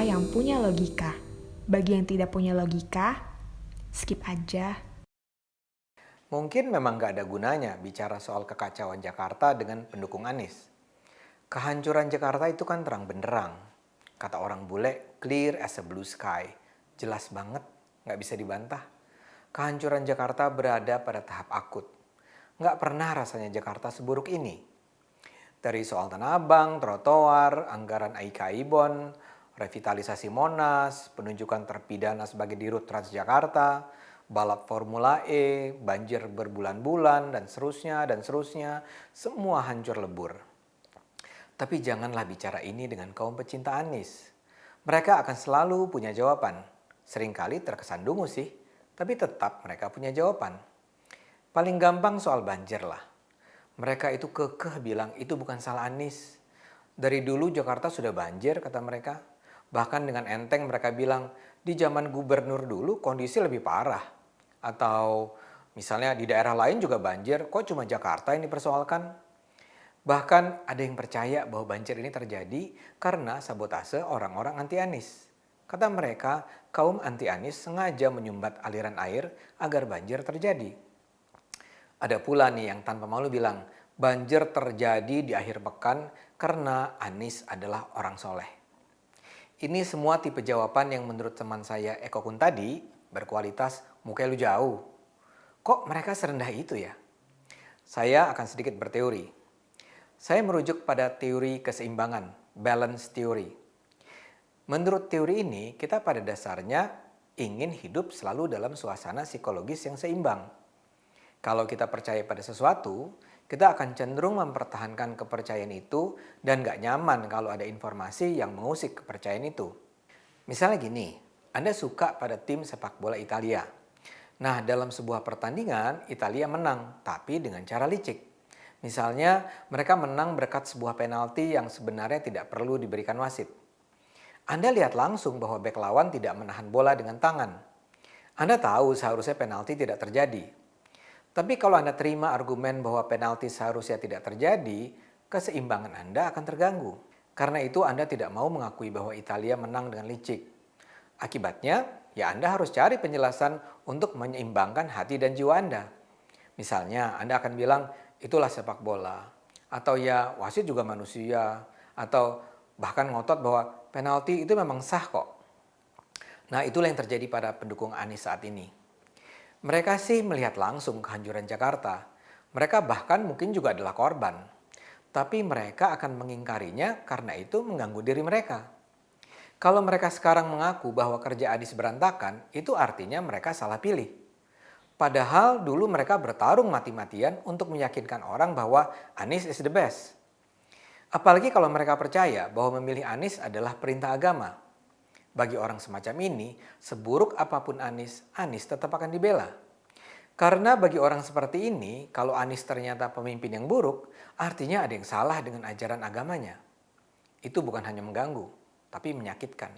yang punya logika. Bagi yang tidak punya logika, skip aja. Mungkin memang gak ada gunanya bicara soal kekacauan Jakarta dengan pendukung Anies. Kehancuran Jakarta itu kan terang benderang. Kata orang bule, clear as a blue sky. Jelas banget, gak bisa dibantah. Kehancuran Jakarta berada pada tahap akut. Gak pernah rasanya Jakarta seburuk ini. Dari soal Tanah Abang, trotoar, anggaran AIK-IBON, revitalisasi Monas, penunjukan terpidana sebagai dirut Transjakarta, balap Formula E, banjir berbulan-bulan, dan seterusnya, semua hancur lebur. Tapi janganlah bicara ini dengan kaum pecinta Anies. Mereka akan selalu punya jawaban. Seringkali terkesan dungu sih, tapi tetap mereka punya jawaban. Paling gampang soal banjir lah. Mereka itu kekeh bilang itu bukan salah Anies. Dari dulu Jakarta sudah banjir kata mereka. Bahkan dengan enteng mereka bilang di zaman gubernur dulu kondisi lebih parah. Atau misalnya di daerah lain juga banjir, kok cuma Jakarta yang dipersoalkan? Bahkan ada yang percaya bahwa banjir ini terjadi karena sabotase orang-orang anti Anies. Kata mereka, kaum anti Anies sengaja menyumbat aliran air agar banjir terjadi. Ada pula nih yang tanpa malu bilang, banjir terjadi di akhir pekan karena Anies adalah orang soleh. Ini semua tipe jawaban yang menurut teman saya Eko Kun tadi berkualitas muka lu jauh. Kok mereka serendah itu ya? Saya akan sedikit berteori. Saya merujuk pada teori keseimbangan, balance theory. Menurut teori ini, kita pada dasarnya ingin hidup selalu dalam suasana psikologis yang seimbang. Kalau kita percaya pada sesuatu, kita akan cenderung mempertahankan kepercayaan itu dan gak nyaman kalau ada informasi yang mengusik kepercayaan itu. Misalnya gini, Anda suka pada tim sepak bola Italia. Nah, dalam sebuah pertandingan, Italia menang, tapi dengan cara licik. Misalnya, mereka menang berkat sebuah penalti yang sebenarnya tidak perlu diberikan wasit. Anda lihat langsung bahwa bek lawan tidak menahan bola dengan tangan. Anda tahu seharusnya penalti tidak terjadi. Tapi kalau Anda terima argumen bahwa penalti seharusnya tidak terjadi, keseimbangan Anda akan terganggu. Karena itu Anda tidak mau mengakui bahwa Italia menang dengan licik. Akibatnya, ya Anda harus cari penjelasan untuk menyeimbangkan hati dan jiwa Anda. Misalnya, Anda akan bilang, itulah sepak bola. Atau ya, wasit juga manusia. Atau bahkan ngotot bahwa penalti itu memang sah kok. Nah, itulah yang terjadi pada pendukung Anies saat ini. Mereka sih melihat langsung kehancuran Jakarta. Mereka bahkan mungkin juga adalah korban. Tapi mereka akan mengingkarinya karena itu mengganggu diri mereka. Kalau mereka sekarang mengaku bahwa kerja Anies berantakan, itu artinya mereka salah pilih. Padahal dulu mereka bertarung mati-matian untuk meyakinkan orang bahwa Anies is the best. Apalagi kalau mereka percaya bahwa memilih Anies adalah perintah agama. Bagi orang semacam ini, seburuk apapun Anies, Anies tetap akan dibela. Karena bagi orang seperti ini, kalau Anies ternyata pemimpin yang buruk, artinya ada yang salah dengan ajaran agamanya. Itu bukan hanya mengganggu, tapi menyakitkan.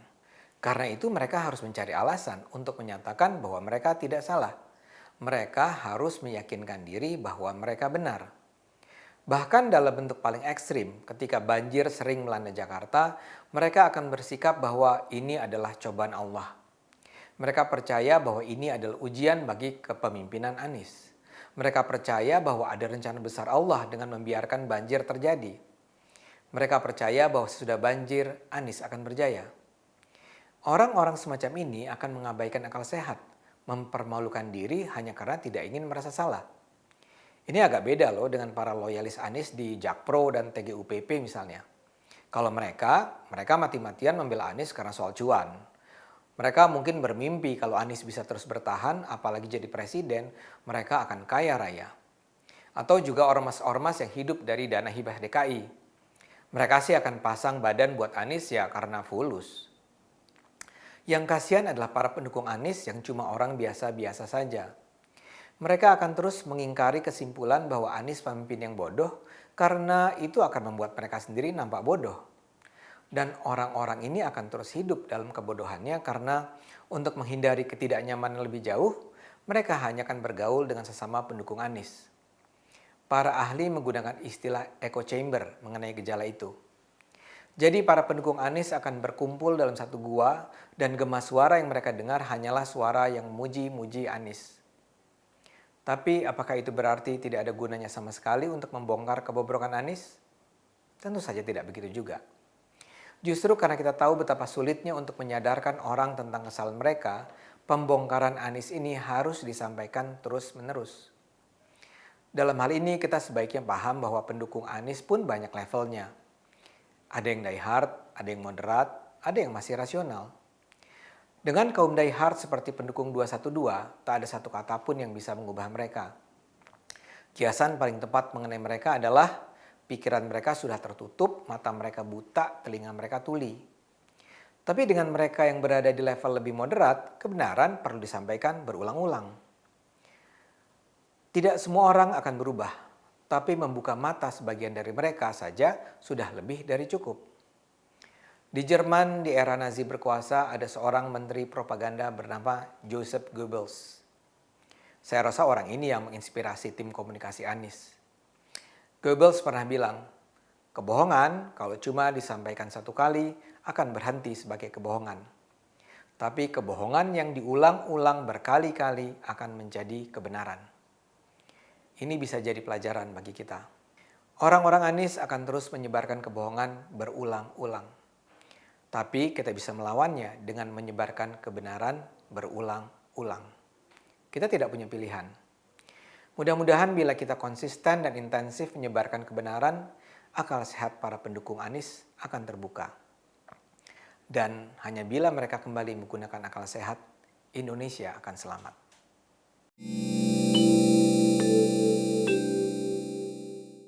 Karena itu mereka harus mencari alasan untuk menyatakan bahwa mereka tidak salah. Mereka harus meyakinkan diri bahwa mereka benar. Bahkan dalam bentuk paling ekstrim, ketika banjir sering melanda Jakarta, mereka akan bersikap bahwa ini adalah cobaan Allah. Mereka percaya bahwa ini adalah ujian bagi kepemimpinan Anies. Mereka percaya bahwa ada rencana besar Allah dengan membiarkan banjir terjadi. Mereka percaya bahwa sesudah banjir, Anies akan berjaya. Orang-orang semacam ini akan mengabaikan akal sehat, mempermalukan diri hanya karena tidak ingin merasa salah. Ini agak beda loh dengan para loyalis Anies di Jakpro dan TGUPP misalnya. Kalau mereka mati-matian membela Anies karena soal cuan. Mereka mungkin bermimpi kalau Anies bisa terus bertahan, apalagi jadi presiden, mereka akan kaya raya. Atau juga ormas-ormas yang hidup dari dana hibah DKI. Mereka sih akan pasang badan buat Anies ya karena fulus. Yang kasihan adalah para pendukung Anies yang cuma orang biasa-biasa saja. Mereka akan terus mengingkari kesimpulan bahwa Anies pemimpin yang bodoh karena itu akan membuat mereka sendiri nampak bodoh. Dan orang-orang ini akan terus hidup dalam kebodohannya karena untuk menghindari ketidaknyamanan lebih jauh, mereka hanya akan bergaul dengan sesama pendukung Anies. Para ahli menggunakan istilah echo chamber mengenai gejala itu. Jadi para pendukung Anies akan berkumpul dalam satu gua dan gema suara yang mereka dengar hanyalah suara yang memuji-muji Anies. Tapi apakah itu berarti tidak ada gunanya sama sekali untuk membongkar kebobrokan Anies? Tentu saja tidak begitu juga. Justru karena kita tahu betapa sulitnya untuk menyadarkan orang tentang kesalahan mereka, pembongkaran Anies ini harus disampaikan terus-menerus. Dalam hal ini kita sebaiknya paham bahwa pendukung Anies pun banyak levelnya. Ada yang die-hard, ada yang moderat, ada yang masih rasional. Dengan kaum die-hard seperti pendukung 212, tak ada satu kata pun yang bisa mengubah mereka. Kiasan paling tepat mengenai mereka adalah pikiran mereka sudah tertutup, mata mereka buta, telinga mereka tuli. Tapi dengan mereka yang berada di level lebih moderat, kebenaran perlu disampaikan berulang-ulang. Tidak semua orang akan berubah, tapi membuka mata sebagian dari mereka saja sudah lebih dari cukup. Di Jerman di era Nazi berkuasa ada seorang menteri propaganda bernama Joseph Goebbels. Saya rasa orang ini yang menginspirasi tim komunikasi Anies. Goebbels pernah bilang, kebohongan kalau cuma disampaikan satu kali akan berhenti sebagai kebohongan. Tapi kebohongan yang diulang-ulang berkali-kali akan menjadi kebenaran. Ini bisa jadi pelajaran bagi kita. Orang-orang Anies akan terus menyebarkan kebohongan berulang-ulang. Tapi kita bisa melawannya dengan menyebarkan kebenaran berulang-ulang. Kita tidak punya pilihan. Mudah-mudahan bila kita konsisten dan intensif menyebarkan kebenaran, akal sehat para pendukung Anies akan terbuka. Dan hanya bila mereka kembali menggunakan akal sehat, Indonesia akan selamat.